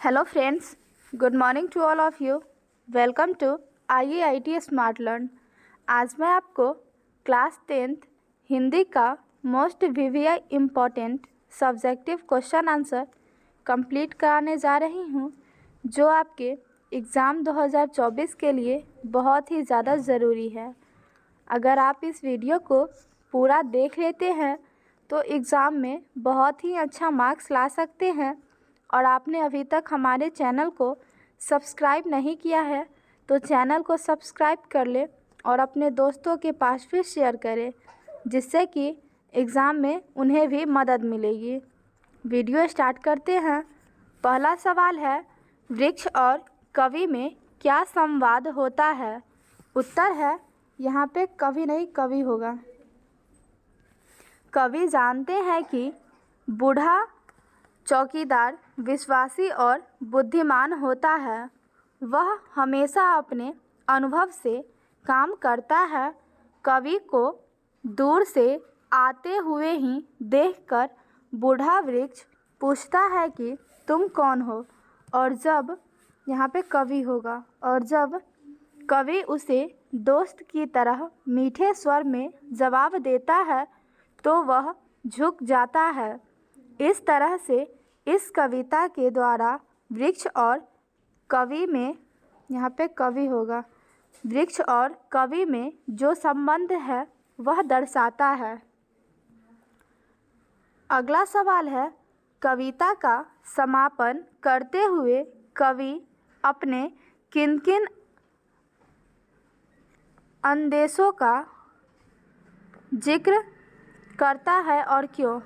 Hello friends, good morning to all of you. Welcome to IAIT smart learn. आज मैं आपको class 10th Hindi का most VVI important subjective question answer complete कराने जा रही हूँ, जो आपके एग्ज़ाम 2024 के लिए बहुत ही ज़्यादा ज़रूरी है। अगर आप इस वीडियो को पूरा देख लेते हैं तो एग्ज़ाम में बहुत ही अच्छा मार्क्स ला सकते हैं। और आपने अभी तक हमारे चैनल को सब्सक्राइब नहीं किया है तो चैनल को सब्सक्राइब कर ले और अपने दोस्तों के पास भी शेयर करें, जिससे कि एग्ज़ाम में उन्हें भी मदद मिलेगी। वीडियो स्टार्ट करते हैं। पहला सवाल है, वृक्ष और कवि में क्या संवाद होता है? उत्तर है, यहाँ पे कवि नहीं कवि होगा। कवि जानते हैं कि बूढ़ा चौकीदार विश्वासी और बुद्धिमान होता है। वह हमेशा अपने अनुभव से काम करता है। कवि को दूर से आते हुए ही देखकर बूढ़ा वृक्ष पूछता है कि तुम कौन हो? और जब यहाँ पे कवि होगा, और जब कवि उसे दोस्त की तरह मीठे स्वर में जवाब देता है तो वह झुक जाता है। इस तरह से इस कविता के द्वारा वृक्ष और कवि में, यहाँ पे कवि होगा, वृक्ष और कवि में जो संबंध है वह दर्शाता है। अगला सवाल है, कविता का समापन करते हुए कवि अपने किन किन अंदेशों का जिक्र करता है और क्यों?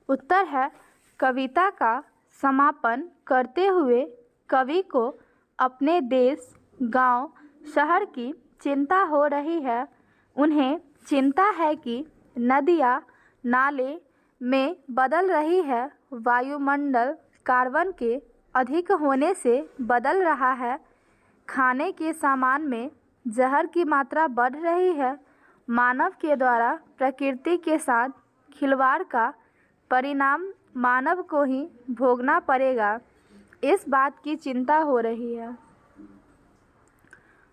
उत्तर है, कविता का समापन करते हुए कवि को अपने देश, गांव, शहर की चिंता हो रही है। उन्हें चिंता है कि नदियाँ नाले में बदल रही है, वायुमंडल कार्बन के अधिक होने से बदल रहा है, खाने के सामान में जहर की मात्रा बढ़ रही है, मानव के द्वारा प्रकृति के साथ खिलवाड़ का परिणाम मानव को ही भोगना पड़ेगा, इस बात की चिंता हो रही है।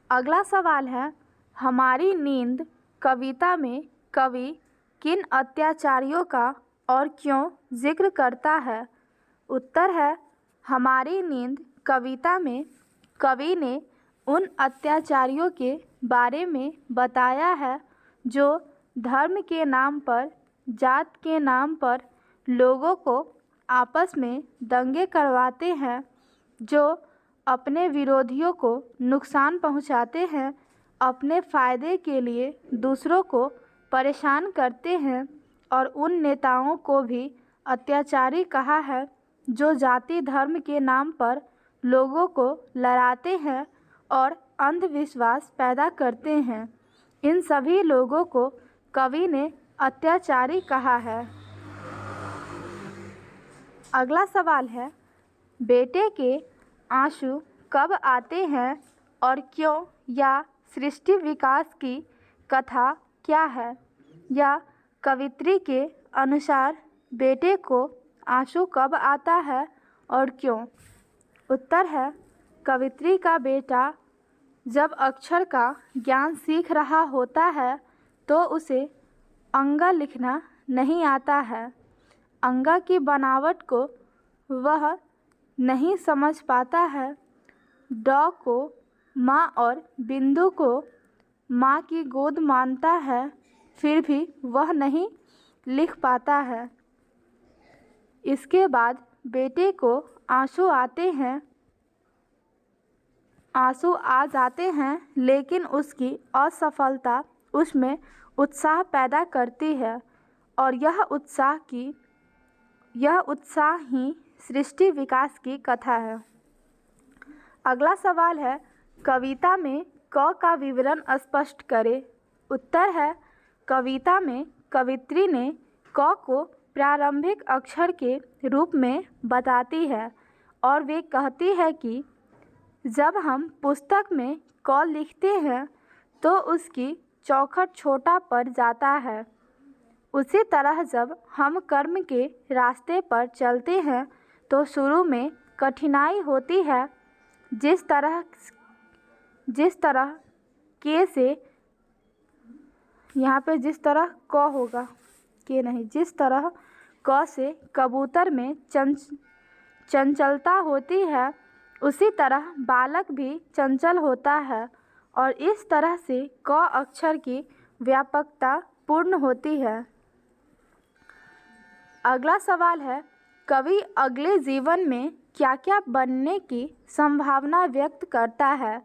अगला सवाल है, हमारी नींद कविता में कवि किन अत्याचारियों का और क्यों जिक्र करता है? उत्तर है, हमारी नींद कविता में कवि ने उन अत्याचारियों के बारे में बताया है जो धर्म के नाम पर, जात के नाम पर लोगों को आपस में दंगे करवाते हैं, जो अपने विरोधियों को नुकसान पहुंचाते हैं, अपने फ़ायदे के लिए दूसरों को परेशान करते हैं। और उन नेताओं को भी अत्याचारी कहा है जो जाति धर्म के नाम पर लोगों को लड़ाते हैं और अंधविश्वास पैदा करते हैं। इन सभी लोगों को कवि ने अत्याचारी कहा है। अगला सवाल है, बेटे के आंसू कब आते हैं और क्यों? या सृष्टि विकास की कथा क्या है? या कवित्री के अनुसार बेटे को आंसू कब आता है और क्यों? उत्तर है, कवित्री का बेटा जब अक्षर का ज्ञान सीख रहा होता है तो उसे अंगा लिखना नहीं आता है। अंगा की बनावट को वह नहीं समझ पाता है। ड को माँ और बिंदु को माँ की गोद मानता है, फिर भी वह नहीं लिख पाता है। इसके बाद बेटे को आंसू आ जाते हैं, लेकिन उसकी असफलता उसमें उत्साह पैदा करती है और यह उत्साह ही सृष्टि विकास की कथा है। अगला सवाल है, कविता में क का विवरण स्पष्ट करें। उत्तर है, कविता में कवित्री ने क को प्रारंभिक अक्षर के रूप में बताती है और वे कहती है कि जब हम पुस्तक में क लिखते हैं तो उसकी चौखट छोटा पड़ जाता है। उसी तरह जब हम कर्म के रास्ते पर चलते हैं तो शुरू में कठिनाई होती है, जिस तरह के से यहाँ पे जिस तरह क होगा के नहीं, जिस तरह क से कबूतर में चंचलता होती है, उसी तरह बालक भी चंचल होता है और इस तरह से क अक्षर की व्यापकता पूर्ण होती है। अगला सवाल है, कवि अगले जीवन में क्या क्या बनने की संभावना व्यक्त करता है?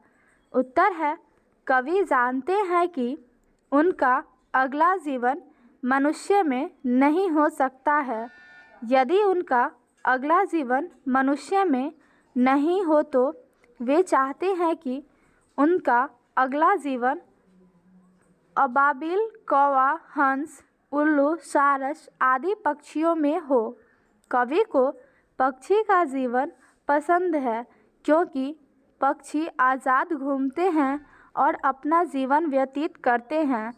उत्तर है, कवि जानते हैं कि उनका अगला जीवन मनुष्य में नहीं हो सकता है। यदि उनका अगला जीवन मनुष्य में नहीं हो तो वे चाहते हैं कि उनका अगला जीवन अबाबिल, कौवा, हंस, उल्लू, सारस आदि पक्षियों में हो। कवि को पक्षी का जीवन पसंद है क्योंकि पक्षी आज़ाद घूमते हैं और अपना जीवन व्यतीत करते हैं।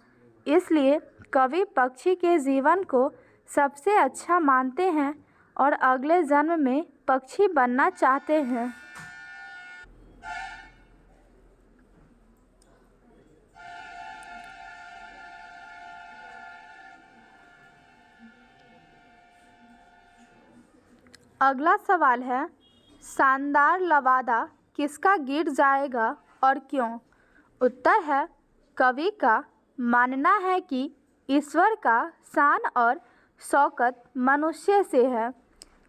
इसलिए कवि पक्षी के जीवन को सबसे अच्छा मानते हैं और अगले जन्म में पक्षी बनना चाहते हैं। अगला सवाल है, शानदार लवादा किसका गिर जाएगा और क्यों? उत्तर है, कवि का मानना है कि ईश्वर का शान और शौकत मनुष्य से है,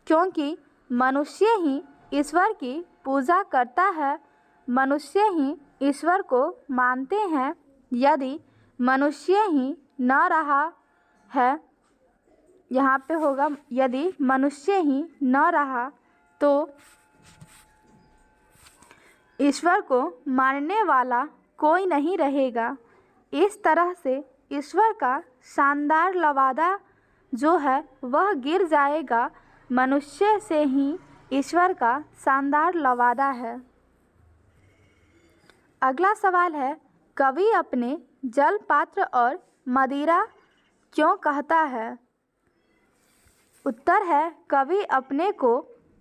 क्योंकि मनुष्य ही ईश्वर की पूजा करता है, मनुष्य ही ईश्वर को मानते हैं। यदि मनुष्य ही न रहा है, यहाँ पे होगा यदि मनुष्य ही न रहा तो ईश्वर को मानने वाला कोई नहीं रहेगा। इस तरह से ईश्वर का शानदार लवादा जो है वह गिर जाएगा। मनुष्य से ही ईश्वर का शानदार लवादा है। अगला सवाल है, कवि अपने जल पात्र और मदिरा क्यों कहता है? उत्तर है, कवि अपने को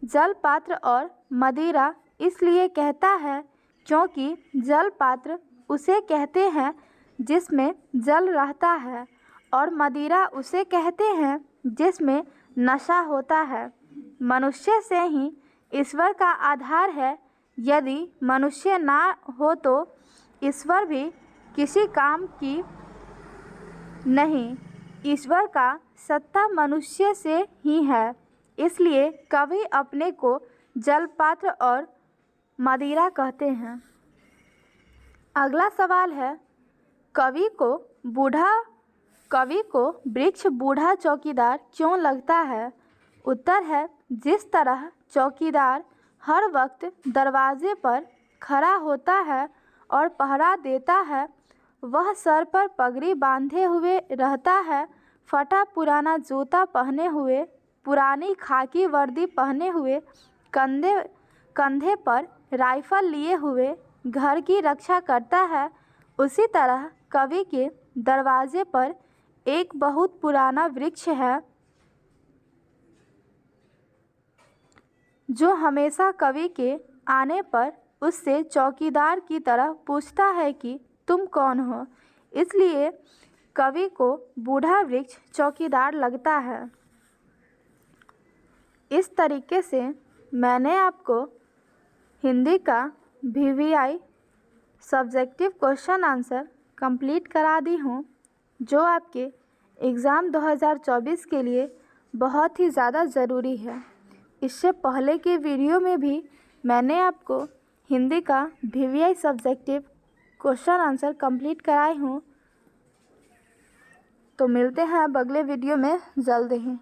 जल पात्र और मदिरा इसलिए कहता है क्योंकि जल पात्र उसे कहते हैं जिसमें जल रहता है और मदिरा उसे कहते हैं जिसमें नशा होता है। मनुष्य से ही ईश्वर का आधार है। यदि मनुष्य ना हो तो ईश्वर भी किसी काम की नहीं। ईश्वर का सत्ता मनुष्य से ही है, इसलिए कवि अपने को जलपात्र और मदिरा कहते हैं। अगला सवाल है, कवि को वृक्ष बूढ़ा चौकीदार क्यों लगता है? उत्तर है, जिस तरह चौकीदार हर वक्त दरवाजे पर खड़ा होता है और पहरा देता है, वह सर पर पगड़ी बांधे हुए रहता है, फटा पुराना जूता पहने हुए, पुरानी खाकी वर्दी पहने हुए, कंधे पर राइफल लिए हुए घर की रक्षा करता है। उसी तरह कवि के दरवाजे पर एक बहुत पुराना वृक्ष है जो हमेशा कवि के आने पर उससे चौकीदार की तरह पूछता है कि तुम कौन हो। इसलिए कवि को बूढ़ा वृक्ष चौकीदार लगता है। इस तरीके से मैंने आपको हिंदी का VVI subjective question answer complete करा दी हूँ, जो आपके एग्ज़ाम 2024 के लिए बहुत ही ज़्यादा ज़रूरी है। इससे पहले के वीडियो में भी मैंने आपको हिंदी का VVI subjective question answer complete कराए हूँ। तो मिलते हैं अब अगले वीडियो में जल्द ही।